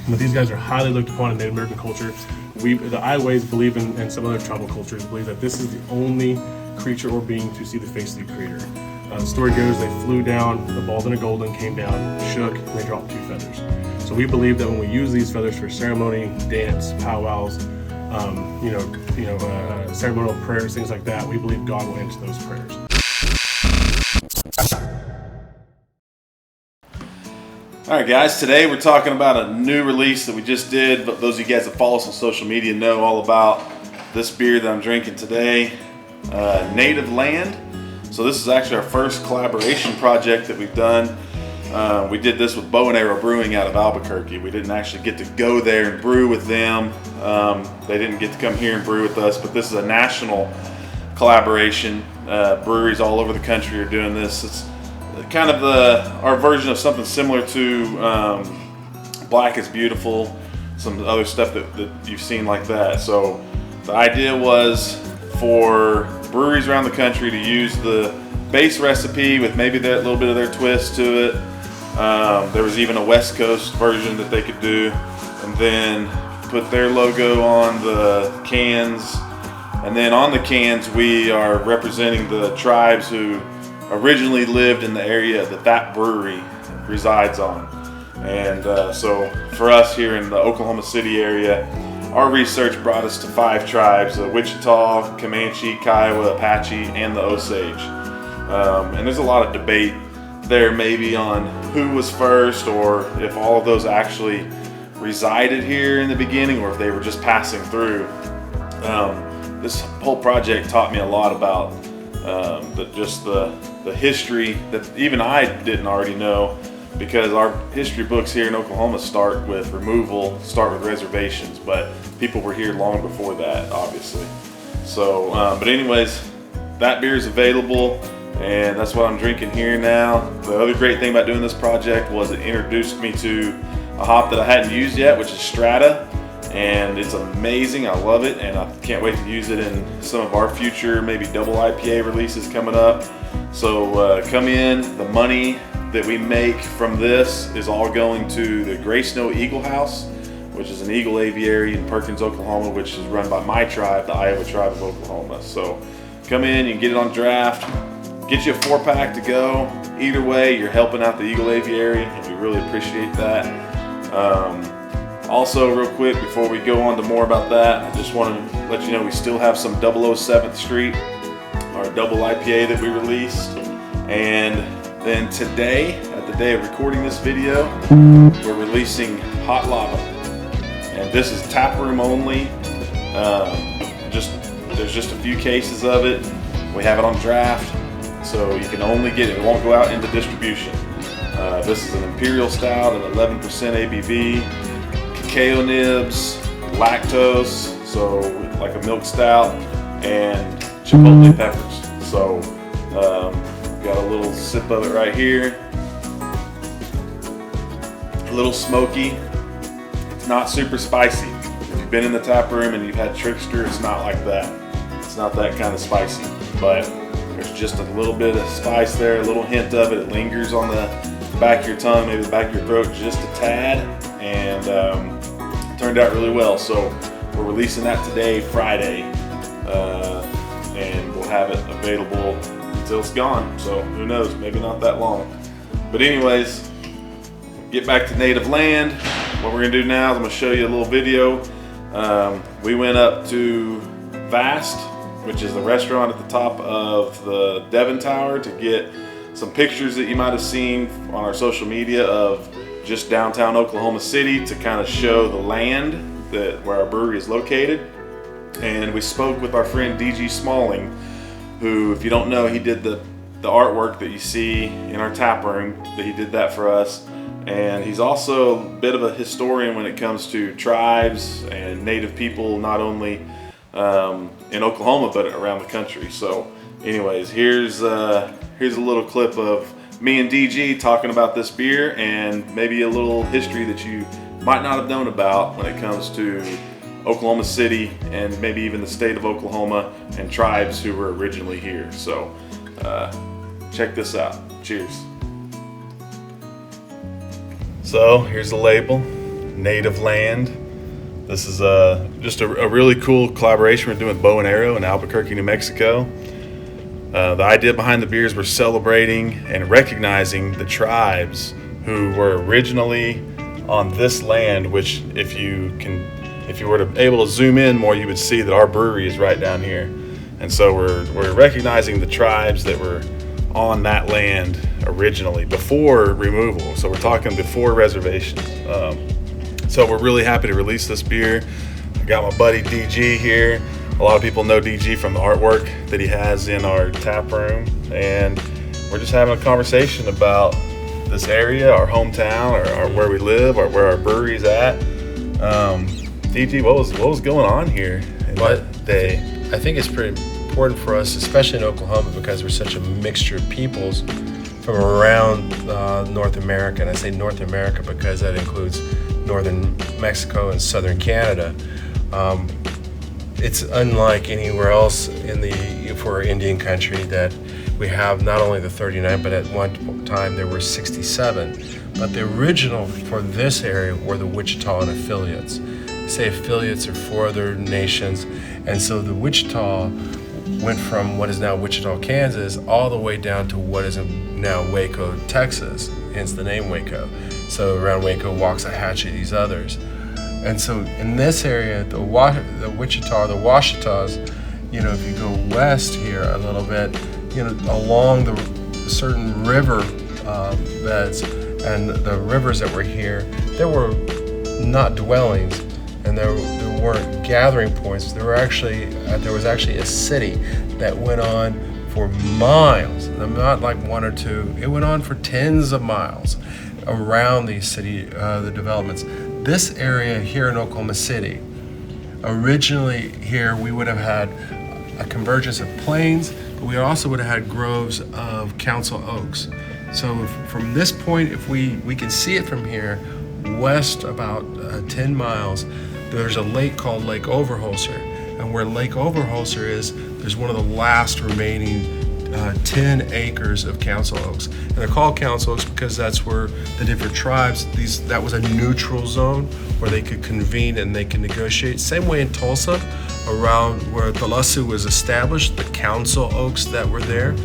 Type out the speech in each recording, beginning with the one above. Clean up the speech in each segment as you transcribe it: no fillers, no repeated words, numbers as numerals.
But these guys are highly looked upon in Native American culture. The Ioways believe and some other tribal cultures believe that this is the only creature or being to see the face of the Creator. The story goes they flew down, the bald and a golden came down, shook, and they dropped 2 feathers. So we believe that when we use these feathers for ceremony, dance, powwows, ceremonial prayers, things like that, we believe God will answer those prayers. All right, guys, today we're talking about a new release that we just did. But those of you guys that follow us on social media know all about this beer that I'm drinking today, Native Land. So this is actually our first collaboration project that we've done. We did this with Bow Arrow Brewing out of Albuquerque. We didn't actually get to go there and brew with them. They didn't get to come here and brew with us, but this is a national collaboration. Breweries all over the country are doing this. It's kind of our version of something similar to Black is Beautiful, some other stuff that you've seen like that. So the idea was for breweries around the country to use the base recipe with maybe that little bit of their twist to it. There was even a West Coast version that they could do, and then put their logo on the cans. And then on the cans, we are representing the tribes who originally lived in the area that brewery resides on. And so for us here in the Oklahoma City area, our research brought us to 5 tribes: the Wichita, Comanche, Kiowa, Apache, and the Osage. And there's a lot of debate there maybe on who was first, or if all of those actually resided here in the beginning, or if they were just passing through. This whole project taught me a lot about the history that even I didn't already know, because our history books here in Oklahoma start with reservations, but people were here long before that, obviously. So, but anyways, that beer is available, and that's what I'm drinking here now. The other great thing about doing this project was it introduced me to a hop that I hadn't used yet, which is Strata, and it's amazing. I love it, and I can't wait to use it in some of our future maybe double IPA releases coming up. So come in. The money that we make from this is all going to the Gray Snow Eagle House, which is an eagle aviary in Perkins, Oklahoma, which is run by my tribe, the Iowa tribe of Oklahoma. So come in, you can get it on draft, get you a 4-pack to go. Either way, you're helping out the eagle aviary, and we really appreciate that. Also, real quick, before we go on to more about that, I just want to let you know we still have some 007th Street, our double IPA that we released. And then today, at the day of recording this video, we're releasing Hot Lava. And this is taproom only. There's just a few cases of it. We have it on draft, so you can only get it. It won't go out into distribution. This is an Imperial Stout at 11% ABV, cacao nibs, lactose, so like a milk stout, and chipotle peppers. So got a little sip of it right here. A little smoky. It's not super spicy. If you've been in the tap room and you've had Trickster, it's not like that. It's not that kind of spicy, but there's just a little bit of spice there, a little hint of it. It lingers on the back of your tongue, maybe the back of your throat just a tad, and turned out really well. So we're releasing that today, Friday, and we'll have it available until it's gone. So who knows, maybe not that long. But anyways, get back to Native Land. What we're gonna do now is I'm gonna show you a little video. We went up to Vast, which is the restaurant at the top of the Devon Tower, to get some pictures that you might have seen on our social media of just downtown Oklahoma City, to kind of show the land where our brewery is located. And we spoke with our friend DG Smalling, who, if you don't know, he did the artwork that you see in our tap room. That he did that for us. And he's also a bit of a historian when it comes to tribes and native people, not only in Oklahoma, but around the country. So anyways, here's a little clip of me and DG talking about this beer, and maybe a little history that you might not have known about when it comes to Oklahoma City, and maybe even the state of Oklahoma and tribes who were originally here. So check this out. Cheers. So here's the label. Native Land. This is just a really cool collaboration we're doing with Bow Arrow in Albuquerque, New Mexico. The idea behind the beers, we're celebrating and recognizing the tribes who were originally on this land, which if you were to able to zoom in more, you would see that our brewery is right down here. And so we're recognizing the tribes that were on that land originally, before removal. So we're talking before reservations. So we're really happy to release this beer. I got my buddy DG here. A lot of people know DG from the artwork that he has in our tap room. And we're just having a conversation about this area, our hometown, or where we live, or where our brewery's at. DG, what was going on here in that day? I think it's pretty important for us, especially in Oklahoma, because we're such a mixture of peoples from around North America. And I say North America because that includes northern Mexico and southern Canada. It's unlike anywhere else for Indian country that we have not only the 39, but at one time there were 67. But the original for this area were the Wichita and affiliates. Say affiliates are 4 other nations, and so the Wichita went from what is now Wichita, Kansas, all the way down to what is now Waco, Texas, hence the name Waco. So around Waco, Waxahachie, these others. And so in this area, the Wichita, the Washitas, if you go west here a little bit, along the certain river beds and the rivers that were here, there were not dwellings, and there weren't gathering points. There was actually a city that went on for miles, not like 1 or 2. It went on for tens of miles around these the developments. This area here in Oklahoma City, originally here we would have had a convergence of plains, but we also would have had groves of council oaks. So from this point, if we can see it from here, west about 10 miles, there's a lake called Lake Overholser. And where Lake Overholser is, there's one of the last remaining 10 acres of council oaks. And they're called council oaks because that's where the different tribes, that was a neutral zone where they could convene and they could negotiate. Same way in Tulsa, around where Thalasu was established, the council oaks that were there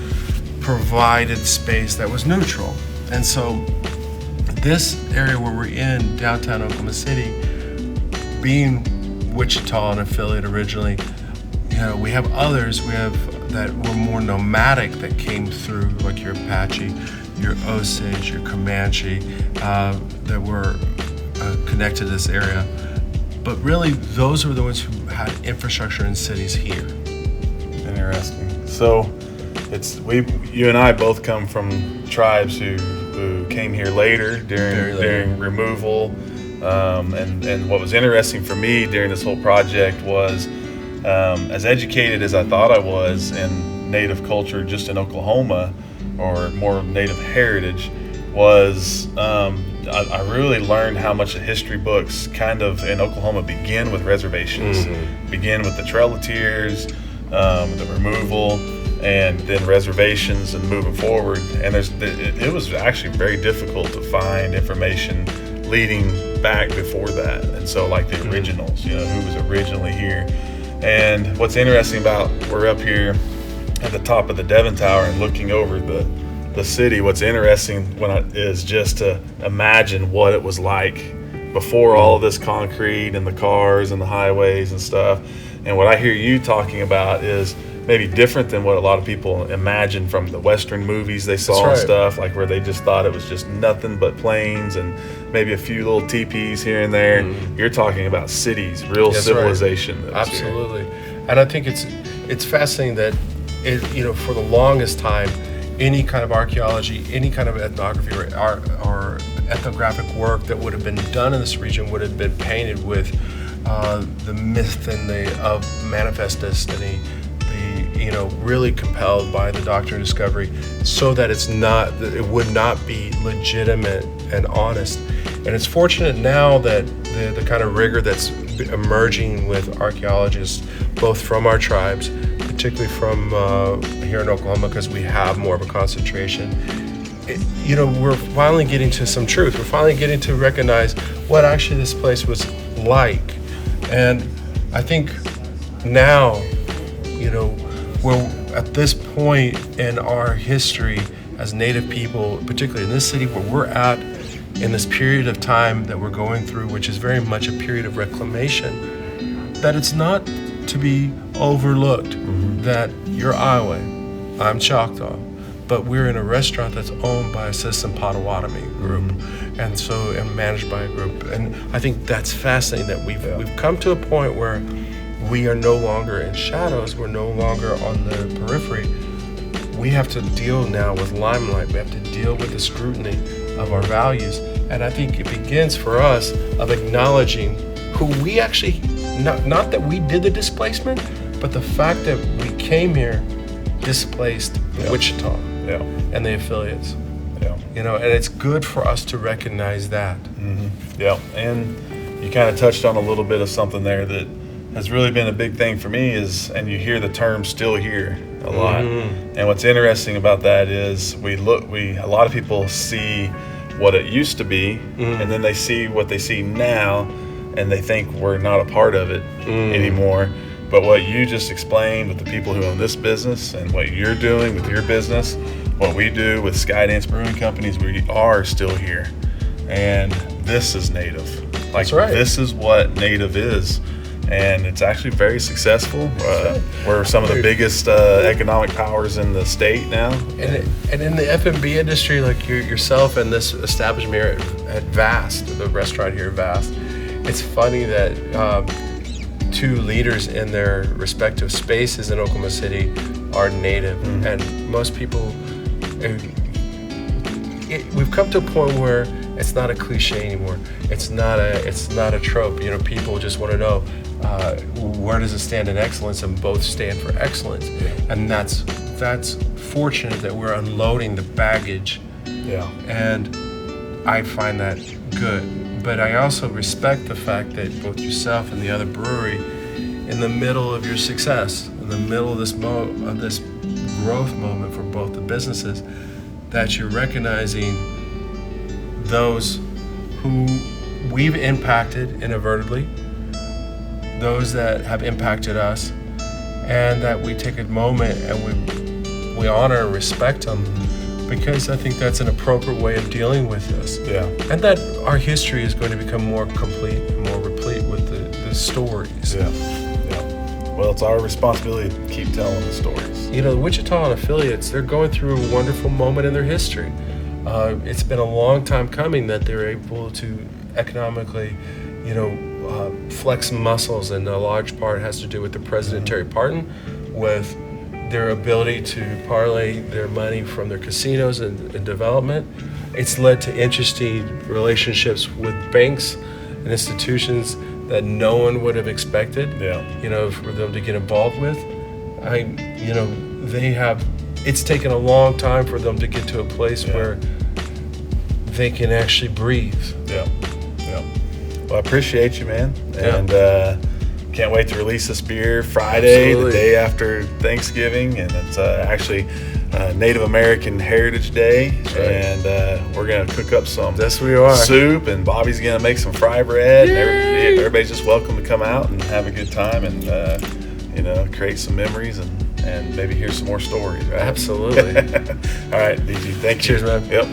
provided space that was neutral. And so this area where we're in, downtown Oklahoma City, being Wichita and affiliate originally, we have others. We have that were more nomadic that came through, like your Apache, your Osage, your Comanche, that were connected to this area. But really, those are the ones who had infrastructure in cities here. Interesting. So, you and I both come from tribes who came here later during removal. And what was interesting for me during this whole project was, as educated as I thought I was in Native culture just in Oklahoma, or more Native heritage, was I really learned how much the history books kind of in Oklahoma begin with reservations, begin with the Trail of Tears, the removal, and then reservations and moving forward. And it was actually very difficult to find information leading back before that. And so like the originals, who was originally here. And what's interesting about, we're up here at the top of the Devon Tower and looking over the city. What's interesting is just to imagine what it was like before all of this concrete and the cars and the highways and stuff. And what I hear you talking about is maybe different than what a lot of people imagine from the Western movies they saw and stuff, like where they just thought it was just nothing but plains and maybe a few little teepees here and there. You're talking about cities, real civilization. Right. Absolutely. And I think it's fascinating that for the longest time, any kind of archaeology, any kind of ethnography or ethnographic work that would have been done in this region would have been painted with the myth and of manifest destiny, really compelled by the doctrine of discovery, so that it would not be legitimate and honest. And it's fortunate now that the kind of rigor that's emerging with archaeologists, both from our tribes, particularly from here in Oklahoma, because we have more of a concentration, we're finally getting to some truth. We're finally getting to recognize what actually this place was like. And I think now, we're at this point in our history as Native people, particularly in this city where we're at, in this period of time that we're going through, which is very much a period of reclamation, that it's not to be overlooked that you're Iowa, I'm Choctaw, but we're in a restaurant that's owned by a Citizen Potawatomi group, and managed by a group. And I think that's fascinating that we've come to a point where we are no longer in shadows, we're no longer on the periphery. We have to deal now with limelight. We have to deal with the scrutiny of our values. And I think it begins for us of acknowledging who we actually, not that we did the displacement, but the fact that we came here displaced Wichita and the affiliates. And it's good for us to recognize that. Yeah, and you kind of touched on a little bit of something there that has really been a big thing for me and you hear the term "still here" a lot. And what's interesting about that is a lot of people see what it used to be, and then they see what they see now, and they think we're not a part of it anymore. But what you just explained with the people who own this business and what you're doing with your business, what we do with Skydance Brewing Companies, we are still here. And this is Native. That's right. This is what Native is. And it's actually very successful. We're some of the biggest economic powers in the state now. And in the F&B industry, like yourself and this establishment here at Vast, the restaurant here at Vast, it's funny that two leaders in their respective spaces in Oklahoma City are Native. And most people, we've come to a point where it's not a cliche anymore. It's not a trope. People just want to know where does it stand in excellence, and both stand for excellence. And that's fortunate that we're unloading the baggage. And I find that good. But I also respect the fact that both yourself and the other brewery, in the middle of your success, in the middle of this growth moment for both the businesses, that you're recognizing those who we've impacted inadvertently, those that have impacted us, and that we take a moment and we honor and respect them, because I think that's an appropriate way of dealing with this. And that our history is going to become more complete and more replete with the stories. Well, it's our responsibility to keep telling the stories. The Wichita and affiliates, they're going through a wonderful moment in their history. It's been a long time coming that they're able to economically, flex muscles, and a large part has to do with the President Terry Parton, with their ability to parlay their money from their casinos and development. It's led to interesting relationships with banks and institutions that no one would have expected, for them to get involved with. It's taken a long time for them to get to a place where they can actually breathe. Well, I appreciate you, man. And can't wait to release this beer Friday, Absolutely. The day after Thanksgiving. And it's actually Native American Heritage Day. That's right. And we're going to cook up some soup, and Bobby's going to make some fry bread. And everybody's just welcome to come out and have a good time and, create some memories and maybe hear some more stories, right? Absolutely. All right, DG, thank you. Cheers, man. Yep.